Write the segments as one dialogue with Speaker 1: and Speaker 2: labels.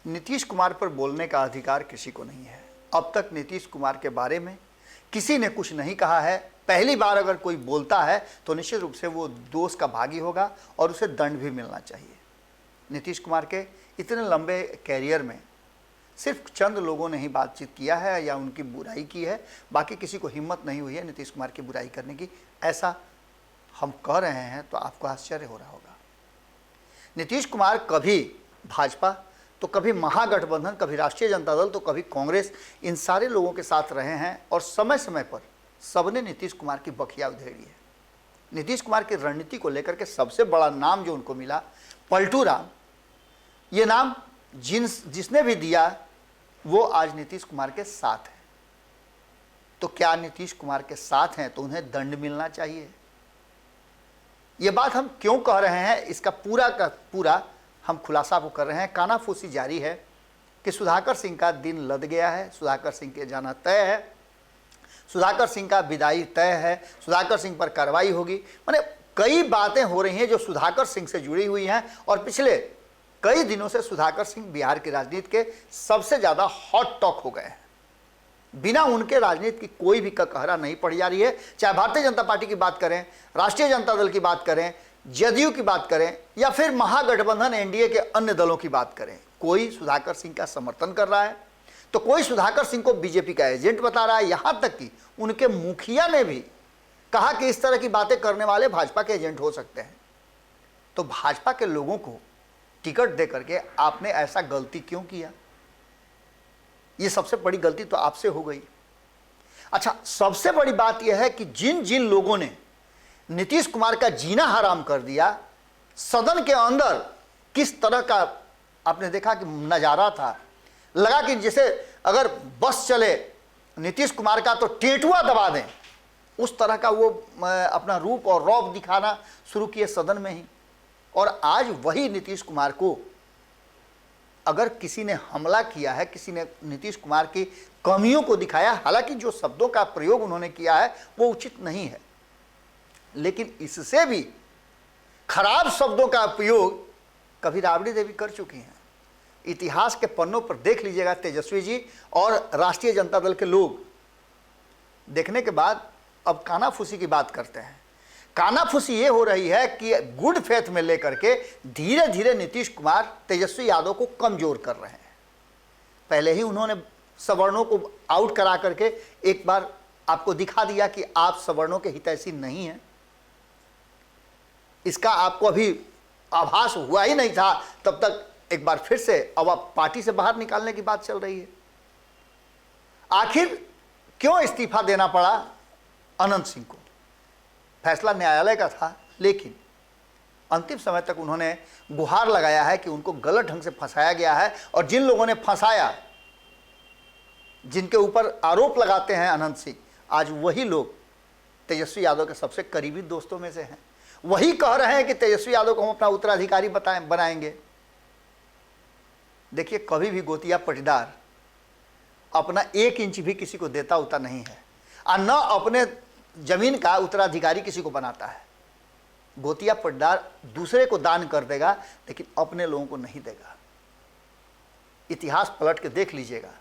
Speaker 1: नीतीश कुमार पर बोलने का अधिकार किसी को नहीं है। अब तक नीतीश कुमार के बारे में किसी ने कुछ नहीं कहा है। पहली बार अगर कोई बोलता है तो निश्चित रूप से वो दोष का भागी होगा और उसे दंड भी मिलना चाहिए। नीतीश कुमार के इतने लंबे कैरियर में सिर्फ चंद लोगों ने ही बातचीत किया है या उनकी बुराई की है, बाकी किसी को हिम्मत नहीं हुई है नीतीश कुमार की बुराई करने की। ऐसा हम कह रहे हैं तो आपको आश्चर्य हो रहा होगा। नीतीश कुमार कभी भाजपा तो कभी महागठबंधन, कभी राष्ट्रीय जनता दल तो कभी कांग्रेस, इन सारे लोगों के साथ रहे हैं और समय समय पर सबने नीतीश कुमार की बखिया उधेड़ी है। नीतीश कुमार की रणनीति को लेकर के सबसे बड़ा नाम जो उनको मिला, पलटू राम, ये नाम जिसने भी दिया वो आज नीतीश कुमार के साथ है। तो क्या नीतीश कुमार के साथ हैं तो उन्हें दंड मिलना चाहिए। ये बात हम क्यों कह रहे हैं, इसका पूरा का पूरा हम खुलासा वो कर रहे हैं। कानाफूसी जारी है कि सुधाकर सिंह का दिन लद गया है, सुधाकर सिंह के जाना तय है, सुधाकर सिंह का विदाई तय है, सुधाकर सिंह पर कार्रवाई होगी। माने कई बातें हो रही हैं जो सुधाकर सिंह से जुड़ी हुई हैं और पिछले कई दिनों से सुधाकर सिंह बिहार की राजनीति के सबसे ज़्यादा हॉट टॉक हो गए हैं। बिना उनके राजनीति की कोई भी ककहरा नहीं पड़ जा रही है। चाहे भारतीय जनता पार्टी की बात करें, राष्ट्रीय जनता दल की बात करें, जदयू की बात करें या फिर महागठबंधन एनडीए के अन्य दलों की बात करें, कोई सुधाकर सिंह का समर्थन कर रहा है तो कोई सुधाकर सिंह को बीजेपी का एजेंट बता रहा है। यहां तक कि उनके मुखिया ने भी कहा कि इस तरह की बातें करने वाले भाजपा के एजेंट हो सकते हैं। तो भाजपा के लोगों को टिकट दे करके आपने ऐसा गलती क्यों किया? ये सबसे बड़ी गलती तो आपसे हो गई। अच्छा, सबसे बड़ी बात यह है कि जिन जिन लोगों ने नीतीश कुमार का जीना हराम कर दिया, सदन के अंदर किस तरह का आपने देखा कि नजारा था, लगा कि जैसे अगर बस चले नीतीश कुमार का तो टेटुआ दबा दें, उस तरह का वो अपना रूप और रौब दिखाना शुरू किए सदन में ही। और आज वही नीतीश कुमार को अगर किसी ने हमला किया है, किसी ने नीतीश कुमार की कमियों को दिखाया, हालांकि जो शब्दों का प्रयोग उन्होंने किया है वो उचित नहीं है, लेकिन इससे भी खराब शब्दों का प्रयोग कभी राबड़ी देवी कर चुकी हैं। इतिहास के पन्नों पर देख लीजिएगा, तेजस्वी जी और राष्ट्रीय जनता दल के लोग देखने के बाद अब कानाफूसी की बात करते हैं। कानाफूसी ये हो रही है कि गुड फेथ में लेकर के धीरे धीरे नीतीश कुमार तेजस्वी यादव को कमजोर कर रहे हैं। पहले ही उन्होंने सवर्णों को आउट करा करके एक बार आपको दिखा दिया कि आप सवर्णों के हितैषी नहीं हैं। इसका आपको अभी आभास हुआ ही नहीं था, तब तक एक बार फिर से अब आप पार्टी से बाहर निकालने की बात चल रही है। आखिर क्यों इस्तीफा देना पड़ा अनंत सिंह को? फैसला न्यायालय का था, लेकिन अंतिम समय तक उन्होंने गुहार लगाया है कि उनको गलत ढंग से फंसाया गया है। और जिन लोगों ने फंसाया, जिनके ऊपर आरोप लगाते हैं अनंत सिंह, आज वही लोग तेजस्वी यादव के सबसे करीबी दोस्तों में से हैं। वही कह रहे हैं कि तेजस्वी यादव को हम अपना उत्तराधिकारी बनाएंगे। देखिए, कभी भी गोतिया पटीदार अपना 1 इंच भी किसी को देता उता नहीं है और न अपने जमीन का उत्तराधिकारी किसी को बनाता है। गोतिया पटीदार दूसरे को दान कर देगा, लेकिन अपने लोगों को नहीं देगा। इतिहास पलट के देख लीजिएगा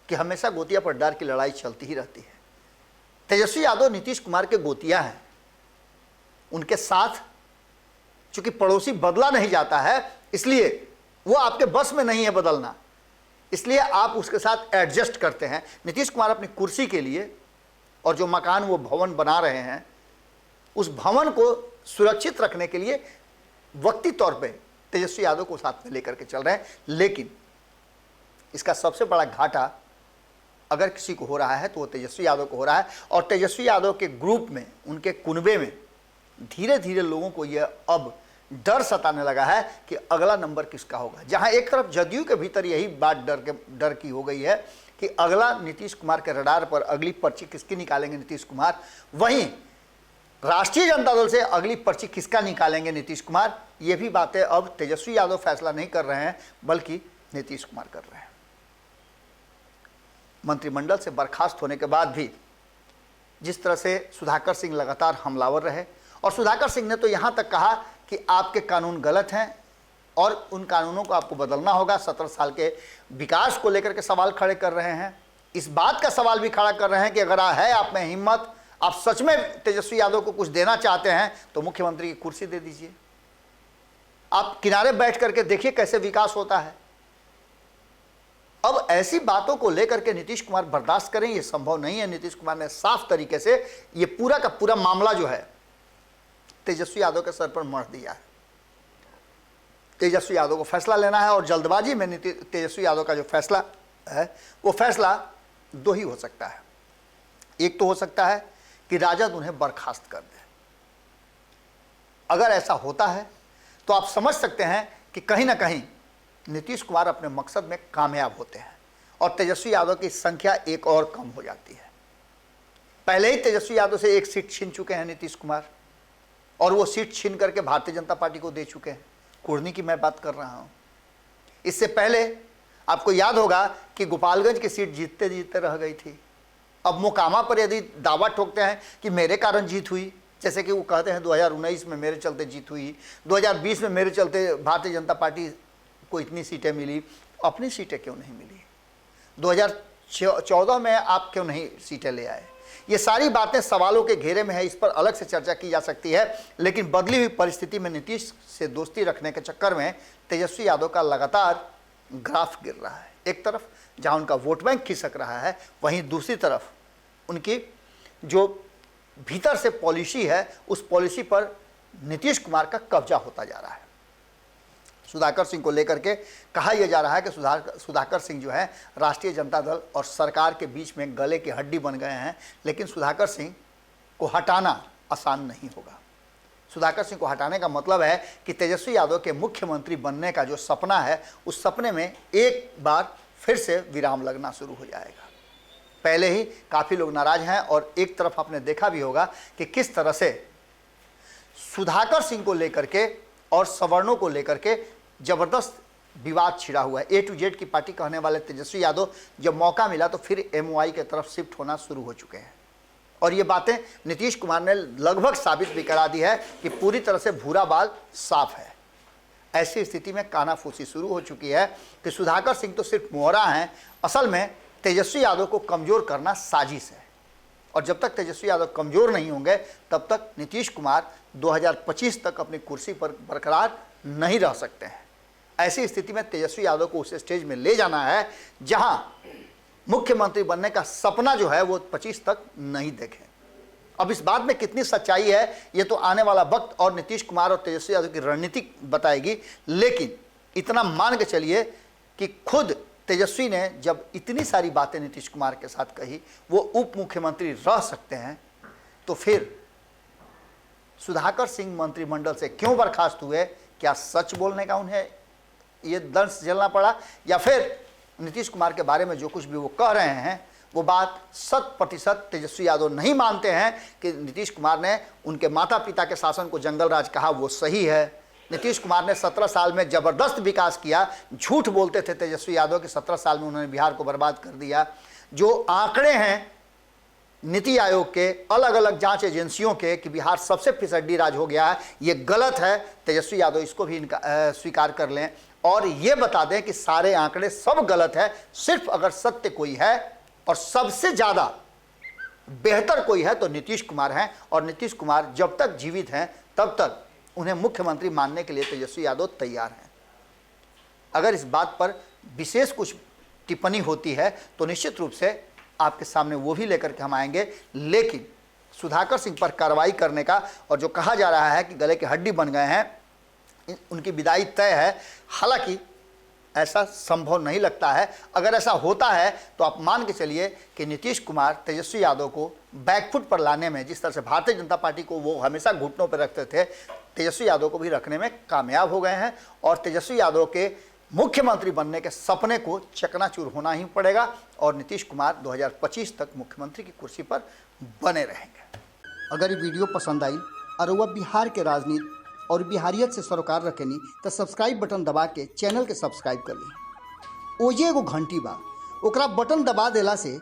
Speaker 1: कि हमेशा गोतिया पटीदार की लड़ाई चलती ही रहती है। तेजस्वी यादव नीतीश कुमार के गोतिया हैं। उनके साथ चूंकि पड़ोसी बदला नहीं जाता है, इसलिए वो आपके बस में नहीं है बदलना, इसलिए आप उसके साथ एडजस्ट करते हैं। नीतीश कुमार अपनी कुर्सी के लिए और जो मकान वो भवन बना रहे हैं, उस भवन को सुरक्षित रखने के लिए वक्ती तौर पे तेजस्वी यादव को साथ में लेकर के चल रहे हैं। लेकिन इसका सबसे बड़ा घाटा अगर किसी को हो रहा है तो वो तेजस्वी यादव को हो रहा है। और तेजस्वी यादव के ग्रुप में, उनके कुनबे में धीरे धीरे लोगों को यह अब डर सताने लगा है कि अगला नंबर किसका होगा। जहां एक तरफ जदयू के भीतर यही बात डर की हो गई है कि अगला नीतीश कुमार के रडार पर अगली पर्ची किसकी निकालेंगे नीतीश कुमार, वहीं राष्ट्रीय जनता दल से अगली पर्ची किसका निकालेंगे नीतीश कुमार, ये भी बातें अब तेजस्वी यादव फैसला नहीं कर रहे हैं बल्कि नीतीश कुमार कर रहे हैं। मंत्रिमंडल से बर्खास्त होने के बाद भी जिस तरह से सुधाकर सिंह लगातार हमलावर रहे, और सुधाकर सिंह ने तो यहाँ तक कहा कि आपके कानून गलत हैं, और उन कानूनों को आपको बदलना होगा। 17 साल के विकास को लेकर के सवाल खड़े कर रहे हैं। इस बात का सवाल भी खड़ा कर रहे हैं कि अगर है आप में हिम्मत, आप सच में तेजस्वी यादव को कुछ देना चाहते हैं तो मुख्यमंत्री की कुर्सी दे दीजिए। आप किनारे बैठ करके देखिए कैसे विकास होता है। अब ऐसी बातों को लेकर के नीतीश कुमार बर्दाश्त करें, यह संभव नहीं है। नीतीश कुमार ने साफ तरीके से ये पूरा का पूरा मामला जो है तेजस्वी यादव के सर पर मढ़ दिया है। तेजस्वी यादव को फैसला लेना है और जल्दबाजी में तेजस्वी यादव का जो फैसला है वो फैसला दो ही हो सकता है। एक तो हो सकता है कि राजद उन्हें बर्खास्त कर दे। अगर ऐसा होता है तो आप समझ सकते हैं कि कहीं ना कहीं नीतीश कुमार अपने मकसद में कामयाब होते हैं और तेजस्वी यादव की संख्या एक और कम हो जाती है। पहले ही तेजस्वी यादव से एक सीट छीन चुके हैं नीतीश कुमार और वो सीट छीन करके भारतीय जनता पार्टी को दे चुके हैं। कुर्नी की मैं बात कर रहा हूं। इससे पहले आपको याद होगा कि गोपालगंज की सीट जीतते जीतते रह गई थी। अब मोकामा पर यदि दावा ठोकते हैं कि मेरे कारण जीत हुई, जैसे कि वो कहते हैं 2019 में मेरे चलते जीत हुई, 2020 में मेरे चलते भारतीय जनता पार्टी को इतनी सीटें मिली, अपनी सीटें क्यों नहीं मिली? 2014 में आप क्यों नहीं सीटें ले आए? ये सारी बातें सवालों के घेरे में है, इस पर अलग से चर्चा की जा सकती है। लेकिन बदली हुई परिस्थिति में नीतीश से दोस्ती रखने के चक्कर में तेजस्वी यादव का लगातार ग्राफ गिर रहा है। एक तरफ जहां उनका वोट बैंक खिसक रहा है, वहीं दूसरी तरफ उनकी जो भीतर से पॉलिसी है उस पॉलिसी पर नीतीश कुमार का कब्जा होता जा रहा है। सुधाकर सिंह को लेकर के कहा यह जा रहा है कि सुधाकर सिंह जो है राष्ट्रीय जनता दल और सरकार के बीच में गले की हड्डी बन गए हैं। लेकिन सुधाकर सिंह को हटाना आसान नहीं होगा। सुधाकर सिंह को हटाने का मतलब है कि तेजस्वी यादव के मुख्यमंत्री बनने का जो सपना है उस सपने में एक बार फिर से विराम लगना शुरू हो जाएगा। पहले ही काफ़ी लोग नाराज हैं और एक तरफ आपने देखा भी होगा कि किस तरह से सुधाकर सिंह को लेकर के और सवर्णों को लेकर के जबरदस्त विवाद छिड़ा हुआ है। A to Z की पार्टी कहने वाले तेजस्वी यादव जब मौका मिला तो फिर MOI की तरफ शिफ्ट होना शुरू हो चुके हैं और ये बातें नीतीश कुमार ने लगभग साबित भी करा दी है कि पूरी तरह से भूरा बाल साफ है। ऐसी स्थिति में कानाफूसी शुरू हो चुकी है कि सुधाकर सिंह तो सिर्फ मोहरा हैं, असल में तेजस्वी यादव को कमज़ोर करना साजिश है। और जब तक तेजस्वी यादव कमज़ोर नहीं होंगे तब तक नीतीश कुमार 2025 तक अपनी कुर्सी पर बरकरार नहीं रह सकते हैं। ऐसी स्थिति में तेजस्वी यादव को उस स्टेज में ले जाना है जहां मुख्यमंत्री बनने का सपना जो है वो 25 तक नहीं देखें। अब इस बात में कितनी सच्चाई है ये तो आने वाला वक्त और नीतीश कुमार और तेजस्वी यादव की रणनीति बताएगी। लेकिन इतना मान के चलिए कि खुद तेजस्वी ने जब इतनी सारी बातें नीतीश कुमार के साथ कही वो उप मुख्यमंत्री रह सकते हैं, तो फिर सुधाकर सिंह मंत्रिमंडल से क्यों बर्खास्त हुए? क्या सच बोलने का उन्हें ये दंश झेलना पड़ा या फिर नीतीश कुमार के बारे में जो कुछ भी वो कह रहे हैं वो बात 100% तेजस्वी यादव नहीं मानते हैं कि नीतीश कुमार ने उनके माता पिता के शासन को जंगल राज कहा वो सही है। नीतीश कुमार ने 17 साल में ज़बरदस्त विकास किया। झूठ बोलते थे तेजस्वी यादव कि 17 साल में उन्होंने बिहार को बर्बाद कर दिया। जो आंकड़े हैं नीति आयोग के, अलग अलग जांच एजेंसियों के कि बिहार सबसे फिसड्डी राज हो गया है, ये गलत है। तेजस्वी यादव इसको भी स्वीकार कर लें और ये बता दें कि सारे आंकड़े सब गलत है। सिर्फ अगर सत्य कोई है और सबसे ज़्यादा बेहतर कोई है तो नीतीश कुमार हैं और नीतीश कुमार जब तक जीवित हैं तब तक उन्हें मुख्यमंत्री मानने के लिए तेजस्वी यादव तैयार हैं। अगर इस बात पर विशेष कुछ टिप्पणी होती है तो निश्चित रूप से आपके सामने वो भी लेकर के हम आएंगे। लेकिन सुधाकर सिंह पर कार्रवाई करने का और जो कहा जा रहा है कि गले की हड्डी बन गए हैं, उनकी विदाई तय है। हालांकि ऐसा संभव नहीं लगता है। अगर ऐसा होता है तो आप मान के चलिए कि नीतीश कुमार तेजस्वी यादव को बैकफुट पर लाने में, जिस तरह से भारतीय जनता पार्टी को वो हमेशा घुटनों पर रखते थे, तेजस्वी यादव को भी रखने में कामयाब हो गए हैं और तेजस्वी यादव के मुख्यमंत्री बनने के सपने को चकनाचूर होना ही पड़ेगा और नीतीश कुमार 2025 तक मुख्यमंत्री की कुर्सी पर बने रहेंगे। अगर ये वीडियो पसंद आई और वह बिहार के राजनीति और बिहारियत से सरोकार रखेनी तो सब्सक्राइब बटन दबा के चैनल के सब्सक्राइब कर ली। ओजे एगो घंटी बा, ओकरा बटन दबा देला से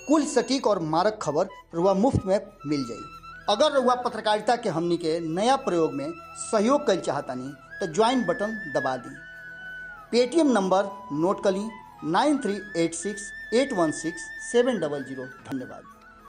Speaker 1: कुल सटीक और मारक खबर रुआ मुफ्त में मिल जाई। अगर रुआ पत्रकारिता के हमनी के नया प्रयोग में सहयोग कर चाहतानी तो ज्वाइन बटन दबा दी। पेटीएम नंबर नोट कर ली 9386816700। धन्यवाद।